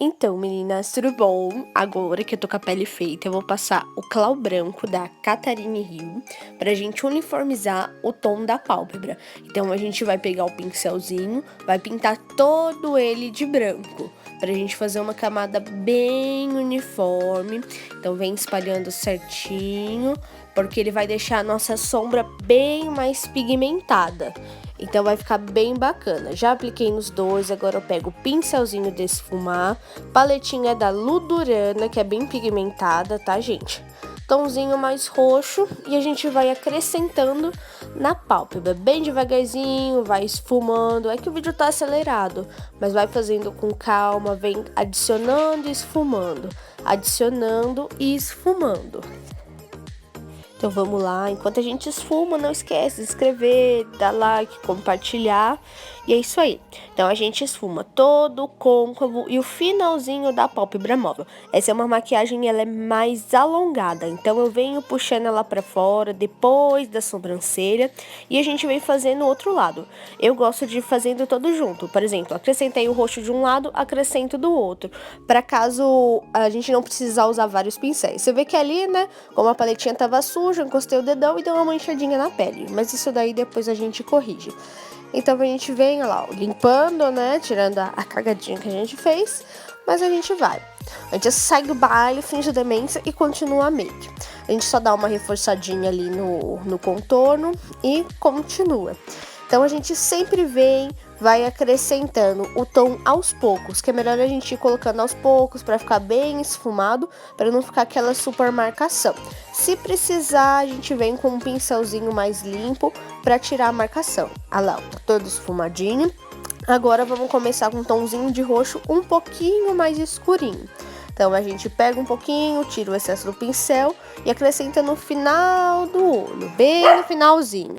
Então, meninas, tudo bom? Agora que eu tô com a pele feita, eu vou passar o Clau Branco da Catarine Hill pra gente uniformizar o tom da pálpebra. Então, a gente vai pegar o pincelzinho, vai pintar todo ele de branco, pra gente fazer uma camada bem uniforme. Então, vem espalhando certinho, porque ele vai deixar a nossa sombra bem mais pigmentada. Então vai ficar bem bacana. Já apliquei nos dois, agora eu pego o pincelzinho de esfumar, paletinha da Ludurana, que é bem pigmentada, tá, gente? Tomzinho mais roxo e a gente vai acrescentando na pálpebra, bem devagarzinho, vai esfumando. É que o vídeo tá acelerado, mas vai fazendo com calma, vem adicionando e esfumando, adicionando e esfumando. Então vamos lá, enquanto a gente esfuma, não esquece de se inscrever, dar like, compartilhar, e é isso aí. Então a gente esfuma todo o côncavo e o finalzinho da pálpebra móvel. Essa é uma maquiagem, ela é mais alongada, então eu venho puxando ela pra fora, depois da sobrancelha, e a gente vem fazendo o outro lado. Eu gosto de ir fazendo todo junto, por exemplo, acrescentei o roxo de um lado, acrescento do outro, para caso a gente não precisar usar vários pincéis. Você vê que ali, né, como a paletinha tava suja, encostei o dedão e deu uma manchadinha na pele. Mas isso daí depois a gente corrige. Então a gente vem, olha lá, limpando, né? Tirando a cagadinha que a gente fez. Mas a gente vai. A gente segue o baile, finge demência e continua a make. A gente só dá uma reforçadinha ali no contorno e continua. Então a gente sempre vai acrescentando o tom aos poucos, que é melhor a gente ir colocando aos poucos para ficar bem esfumado, para não ficar aquela super marcação. Se precisar, a gente vem com um pincelzinho mais limpo para tirar a marcação. Olha lá, todo esfumadinho. Agora vamos começar com um tomzinho de roxo um pouquinho mais escurinho. Então a gente pega um pouquinho, tira o excesso do pincel e acrescenta no final do olho, bem no finalzinho.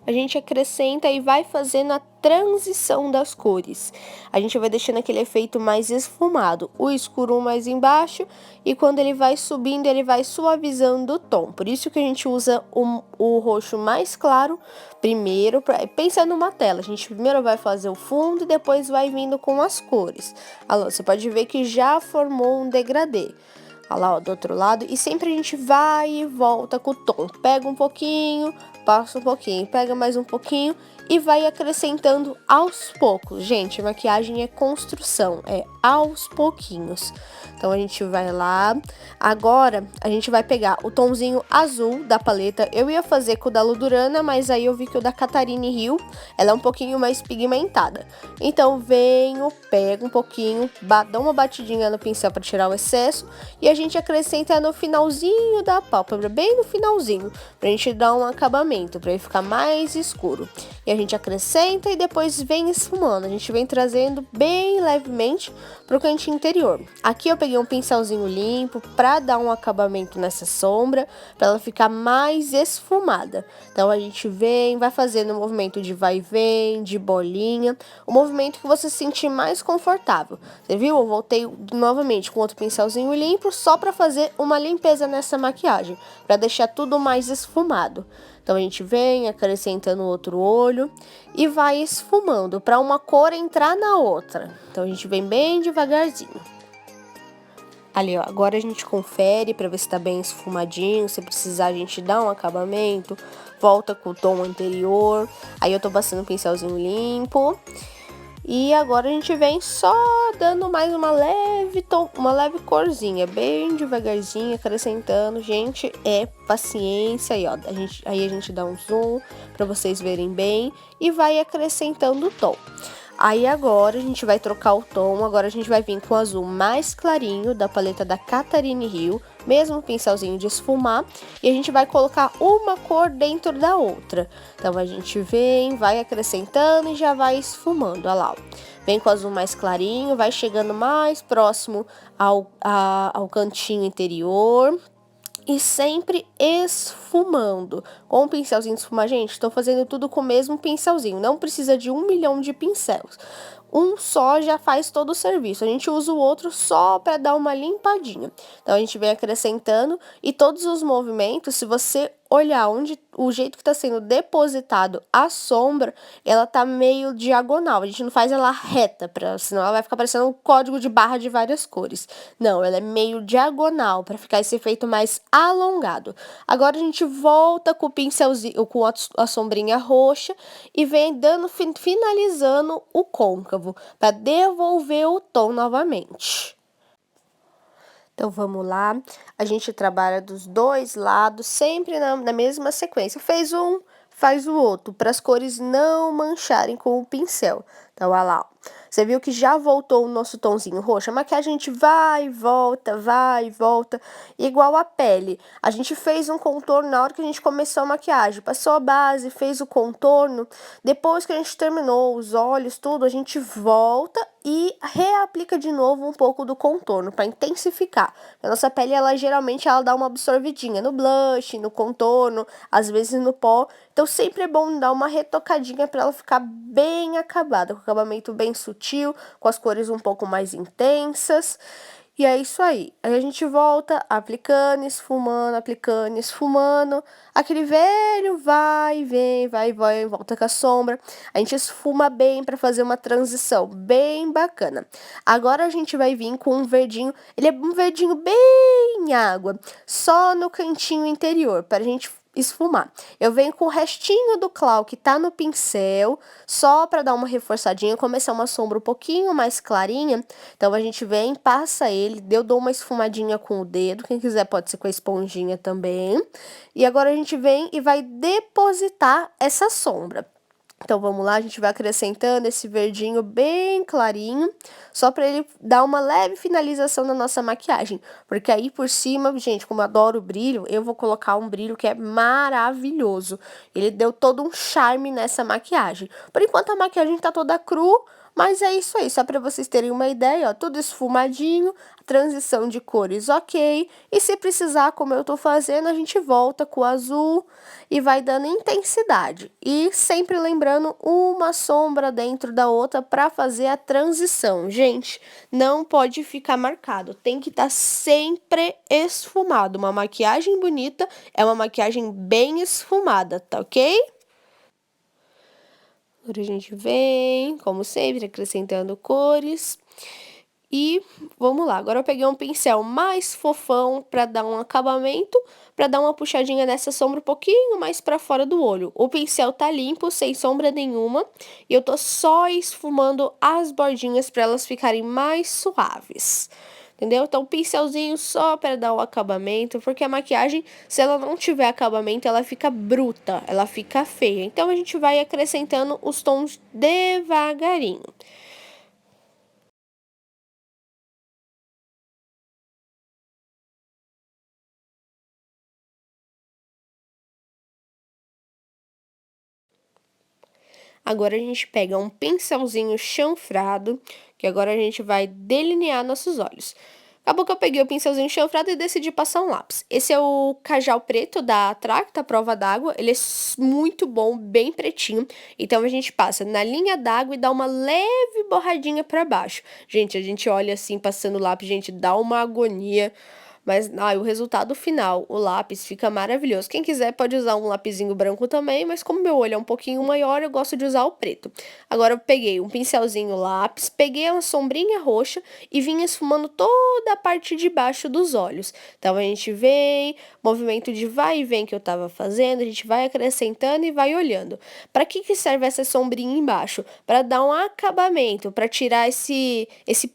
A gente acrescenta e vai fazendo a transição das cores. A gente vai deixando aquele efeito mais esfumado, o escuro mais embaixo, e quando ele vai subindo, ele vai suavizando o tom. Por isso que a gente usa o roxo mais claro primeiro, pensa numa tela. A gente primeiro vai fazer o fundo e depois vai vindo com as cores. Olha lá, você pode ver que já formou um degradê. Olha lá, ó, do outro lado. E sempre a gente vai e volta com o tom. Pega um pouquinho, passa um pouquinho, pega mais um pouquinho e vai acrescentando aos poucos. Gente, maquiagem é construção, é aos pouquinhos. Então a gente vai lá. Agora a gente vai pegar o tomzinho azul da paleta. Eu ia fazer com o da Ludurana, mas aí eu vi que o da Catarine Hill, ela é um pouquinho mais pigmentada. Então venho, pego um pouquinho, dá uma batidinha no pincel para tirar o excesso e a gente acrescenta no finalzinho da pálpebra, bem no finalzinho, pra gente dar um acabamento, pra ele ficar mais escuro. E a gente acrescenta e depois vem esfumando. A gente vem trazendo bem levemente pro cantinho interior. Aqui eu peguei um pincelzinho limpo pra dar um acabamento nessa sombra, pra ela ficar mais esfumada. Então a gente vem, vai fazendo um movimento de vai e vem, de bolinha, o movimento que você se sentir mais confortável. Você viu? Eu voltei novamente com outro pincelzinho limpo só pra fazer uma limpeza nessa maquiagem, pra deixar tudo mais esfumado. Então a gente vem acrescentando outro olho e vai esfumando para uma cor entrar na outra. Então a gente vem bem devagarzinho. Ali, ó, agora a gente confere para ver se tá bem esfumadinho. Se precisar, a gente dá um acabamento, volta com o tom anterior. Aí eu tô passando um pincelzinho limpo. E agora a gente vem só dando mais uma leve corzinha, bem devagarzinho, acrescentando. Gente, é paciência aí, ó. Aí a gente dá um zoom para vocês verem bem e vai acrescentando o tom. Aí agora a gente vai trocar o tom, agora a gente vai vir com o azul mais clarinho da paleta da Catarine Hill, mesmo pincelzinho de esfumar, e a gente vai colocar uma cor dentro da outra. Então a gente vem, vai acrescentando e já vai esfumando, olha lá. Vem com o azul mais clarinho, vai chegando mais próximo ao cantinho interior. E sempre esfumando. Com o pincelzinho de esfumar, gente, estou fazendo tudo com o mesmo pincelzinho. Não precisa de 1 milhão de pincéis. Um só já faz todo o serviço. A gente usa o outro só para dar uma limpadinha. Então, a gente vem acrescentando e todos os movimentos, se você olhar onde o jeito que tá sendo depositado a sombra, ela tá meio diagonal. A gente não faz ela reta, senão ela vai ficar parecendo um código de barra de várias cores. Não, ela é meio diagonal, para ficar esse efeito mais alongado. Agora a gente volta com o pincelzinho, com a sombrinha roxa e vem finalizando o côncavo, para devolver o tom novamente. Então, vamos lá. A gente trabalha dos dois lados, sempre na mesma sequência. Fez um, faz o outro, para as cores não mancharem com o pincel. Então, olha lá, ó. Você viu que já voltou o nosso tonzinho roxo? A maquiagem a gente vai e volta, igual a pele. A gente fez um contorno na hora que a gente começou a maquiagem. Passou a base, fez o contorno. Depois que a gente terminou os olhos, tudo, a gente volta e reaplica de novo um pouco do contorno para intensificar. A nossa pele, ela dá uma absorvidinha no blush, no contorno, às vezes no pó. Então sempre é bom dar uma retocadinha para ela ficar bem acabada, com acabamento bem sutil, com as cores um pouco mais intensas. E é isso aí. Aí a gente volta aplicando, esfumando. Aquele velho vai, vem, volta com a sombra. A gente esfuma bem para fazer uma transição bem bacana. Agora a gente vai vir com um verdinho. Ele é um verdinho bem água, só no cantinho interior, para a gente esfumar. Eu venho com o restinho do clau que tá no pincel, só para dar uma reforçadinha, começar uma sombra um pouquinho mais clarinha. Então a gente vem, passa ele, eu dou uma esfumadinha com o dedo, quem quiser pode ser com a esponjinha também. E agora a gente vem e vai depositar essa sombra. Então, vamos lá, a gente vai acrescentando esse verdinho bem clarinho, só para ele dar uma leve finalização na nossa maquiagem. Porque aí por cima, gente, como eu adoro o brilho, eu vou colocar um brilho que é maravilhoso. Ele deu todo um charme nessa maquiagem. Por enquanto, a maquiagem tá toda cru, mas é isso aí, só para vocês terem uma ideia, ó, tudo esfumadinho, transição de cores ok. E se precisar, como eu tô fazendo, a gente volta com o azul e vai dando intensidade. E sempre lembrando uma sombra dentro da outra para fazer a transição. Gente, não pode ficar marcado, tem que estar sempre esfumado. Uma maquiagem bonita é uma maquiagem bem esfumada, tá ok? Agora a gente vem, como sempre, acrescentando cores. E vamos lá, agora eu peguei um pincel mais fofão para dar um acabamento, para dar uma puxadinha nessa sombra um pouquinho mais para fora do olho. O pincel tá limpo, sem sombra nenhuma, e eu tô só esfumando as bordinhas para elas ficarem mais suaves. Entendeu? Então, pincelzinho só para dar o acabamento, porque a maquiagem, se ela não tiver acabamento, ela fica bruta, ela fica feia. Então, a gente vai acrescentando os tons devagarinho. Agora a gente pega um pincelzinho chanfrado, que agora a gente vai delinear nossos olhos. Acabou que eu peguei o pincelzinho chanfrado e decidi passar um lápis. Esse é o Kajal preto da Tracta Prova d'Água. Ele é muito bom, bem pretinho. Então a gente passa na linha d'água e dá uma leve borradinha para baixo. Gente, a gente olha assim, passando o lápis, gente, dá uma agonia. Mas o resultado final, o lápis, fica maravilhoso. Quem quiser pode usar um lapisinho branco também, mas como meu olho é um pouquinho maior, eu gosto de usar o preto. Agora eu peguei um pincelzinho lápis, peguei uma sombrinha roxa e vim esfumando toda a parte de baixo dos olhos. Então a gente vem, movimento de vai e vem que eu tava fazendo, a gente vai acrescentando e vai olhando. Para que serve essa sombrinha embaixo? Para dar um acabamento, para tirar esse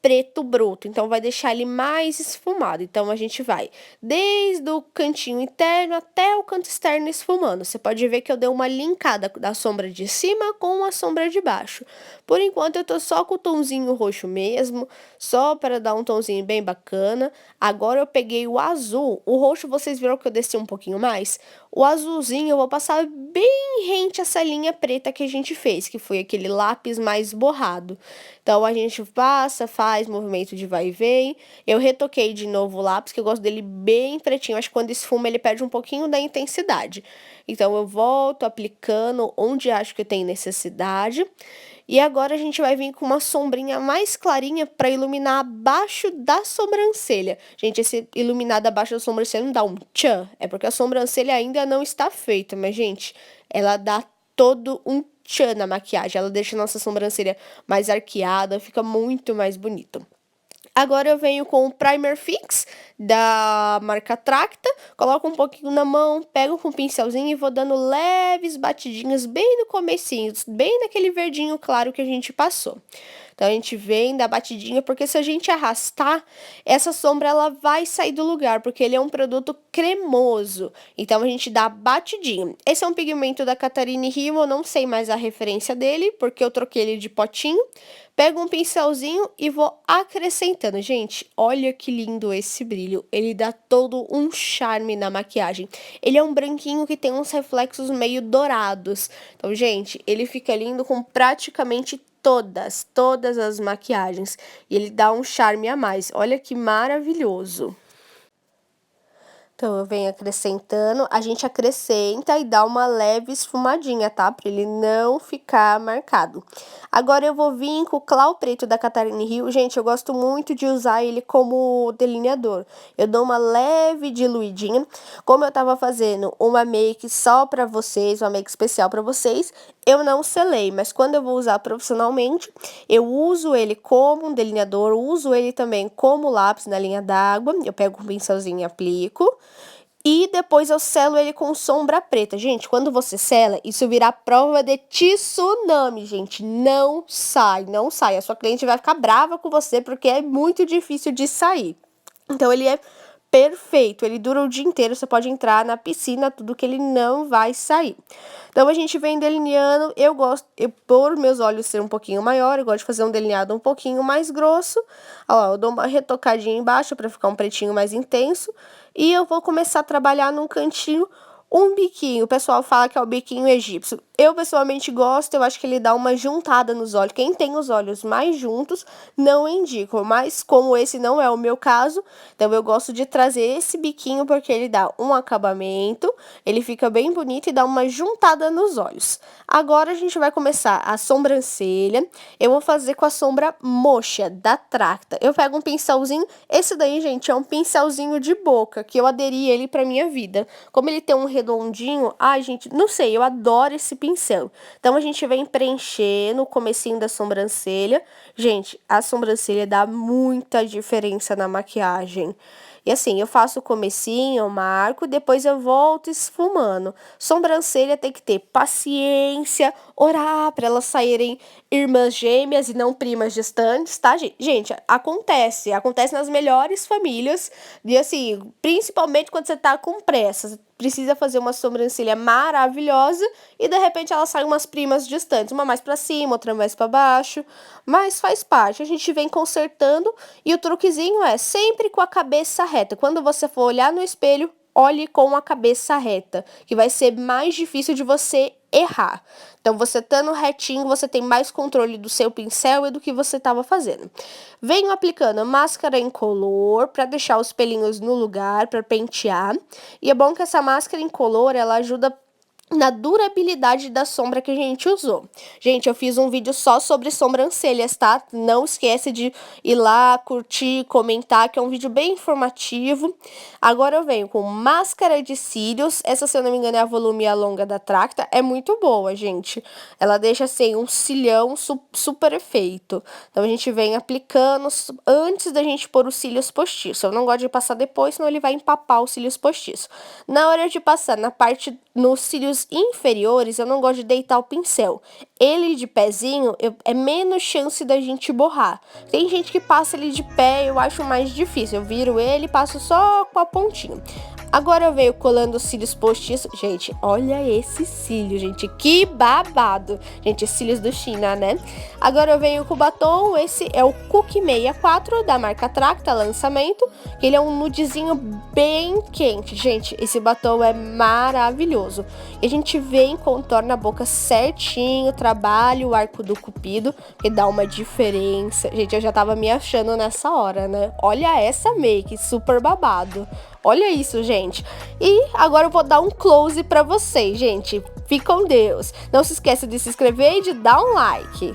preto bruto. Então vai deixar ele mais esfumado. Então a gente vai desde o cantinho interno até o canto externo esfumando. Você pode ver que eu dei uma linkada da sombra de cima com a sombra de baixo. Por enquanto eu tô só com o tomzinho roxo mesmo, só para dar um tomzinho bem bacana. Agora eu peguei o azul, o roxo vocês viram que eu desci um pouquinho mais? O azulzinho eu vou passar bem rente essa linha preta que a gente fez, que foi aquele lápis mais borrado. Então a gente passa, faz movimento de vai e vem. Eu retoquei de novo o lápis, que eu gosto dele bem pretinho. Acho que quando esfuma ele perde um pouquinho da intensidade. Então eu volto aplicando onde acho que tem necessidade. E agora a gente vai vir com uma sombrinha mais clarinha para iluminar abaixo da sobrancelha. Gente, esse iluminado abaixo da sobrancelha não dá um tchan, é porque a sobrancelha ainda não está feita, mas, gente, ela dá todo um tchan na maquiagem. Ela deixa a nossa sobrancelha mais arqueada, fica muito mais bonito. Agora eu venho com o Primer Fix da marca Tracta, coloco um pouquinho na mão, pego com um pincelzinho e vou dando leves batidinhas bem no comecinho, bem naquele verdinho claro que a gente passou. Então a gente vem, dá batidinha, porque se a gente arrastar, essa sombra ela vai sair do lugar, porque ele é um produto cremoso. Então a gente dá batidinha. Esse é um pigmento da Catarine Hill, eu não sei mais a referência dele, porque eu troquei ele de potinho. Pego um pincelzinho e vou acrescentando. Gente, olha que lindo esse brilho. Ele dá todo um charme na maquiagem. Ele é um branquinho que tem uns reflexos meio dourados. Então, gente, ele fica lindo com praticamente todas as maquiagens. E ele dá um charme a mais. Olha que maravilhoso. Então, eu venho acrescentando, a gente acrescenta e dá uma leve esfumadinha, tá? Pra ele não ficar marcado. Agora eu vou vir com o Clau Preto da Catarine Hill. Gente, eu gosto muito de usar ele como delineador. Eu dou uma leve diluidinha. Como eu tava fazendo uma make só pra vocês, uma make especial pra vocês, eu não selei. Mas quando eu vou usar profissionalmente, eu uso ele como um delineador, uso ele também como lápis na linha d'água. Eu pego um pincelzinho e aplico. E depois eu selo ele com sombra preta. Gente, quando você sela, isso virá prova de tsunami, gente. Não sai, não sai. A sua cliente vai ficar brava com você porque é muito difícil de sair. Então, ele é perfeito. Ele dura o dia inteiro. Você pode entrar na piscina, tudo que ele não vai sair. Então, a gente vem delineando. Eu gosto, por meus olhos ser um pouquinho maior, eu gosto de fazer um delineado um pouquinho mais grosso. Ó, eu dou uma retocadinha embaixo para ficar um pretinho mais intenso. E eu vou começar a trabalhar num cantinho um biquinho. O pessoal fala que é o biquinho egípcio. Eu pessoalmente gosto, eu acho que ele dá uma juntada nos olhos. Quem tem os olhos mais juntos, não indico. Mas como esse não é o meu caso, então eu gosto de trazer esse biquinho porque ele dá um acabamento, ele fica bem bonito e dá uma juntada nos olhos. Agora a gente vai começar a sobrancelha. Eu vou fazer com a sombra Mocha da Tracta. Eu pego um pincelzinho, esse daí, gente, é um pincelzinho de boca, que eu aderi ele pra minha vida. Como ele tem um redondinho, ai, gente, não sei, eu adoro esse pincel. Então, a gente vem preenchendo o comecinho da sobrancelha. Gente, a sobrancelha dá muita diferença na maquiagem. E assim, eu faço o comecinho, eu marco, depois eu volto esfumando. Sobrancelha tem que ter paciência, orar para elas saírem irmãs gêmeas e não primas distantes, tá, gente? Gente, acontece nas melhores famílias, e assim, principalmente quando você tá com pressa. Você precisa fazer uma sobrancelha maravilhosa e de repente elas saem umas primas distantes, uma mais para cima, outra mais para baixo, mas faz parte. A gente vem consertando e o truquezinho é sempre com a cabeça reta. Quando você for olhar no espelho, olhe com a cabeça reta, que vai ser mais difícil de você errar. Então, você estando retinho, você tem mais controle do seu pincel e do que você estava fazendo. Venho aplicando máscara incolor para deixar os pelinhos no lugar, para pentear. E é bom que essa máscara incolor, ela ajuda na durabilidade da sombra que a gente usou. Gente, eu fiz um vídeo só sobre sobrancelhas, tá? Não esquece de ir lá, curtir, comentar, que é um vídeo bem informativo. Agora eu venho com máscara de cílios. Essa, se eu não me engano, é a Volume Longa da Tracta. É muito boa, gente. Ela deixa, assim, um cilião super efeito. Então, a gente vem aplicando antes da gente pôr os cílios postiços. Eu não gosto de passar depois, senão ele vai empapar os cílios postiços. Na hora de passar nos cílios inferiores, eu não gosto de deitar o pincel. Ele de pezinho, é menos chance da gente borrar. Tem gente que passa ele de pé, eu acho mais difícil. Eu viro ele e passo só com a pontinha. Agora eu venho colando os cílios postiços. Gente, olha esse cílio, gente. Que babado. Gente, cílios do China, né? Agora eu venho com o batom. Esse é o Cookie 64 da marca Tracta, lançamento. Ele é um nudezinho bem quente. Gente, esse batom é maravilhoso. E a gente vem, contorna a boca certinho, trabalha o arco do cupido, que dá uma diferença. Gente, eu já tava me achando nessa hora, né? Olha essa make, super babado. Olha isso, gente. E agora eu vou dar um close pra vocês, gente. Fique com Deus. Não se esqueça de se inscrever e de dar um like.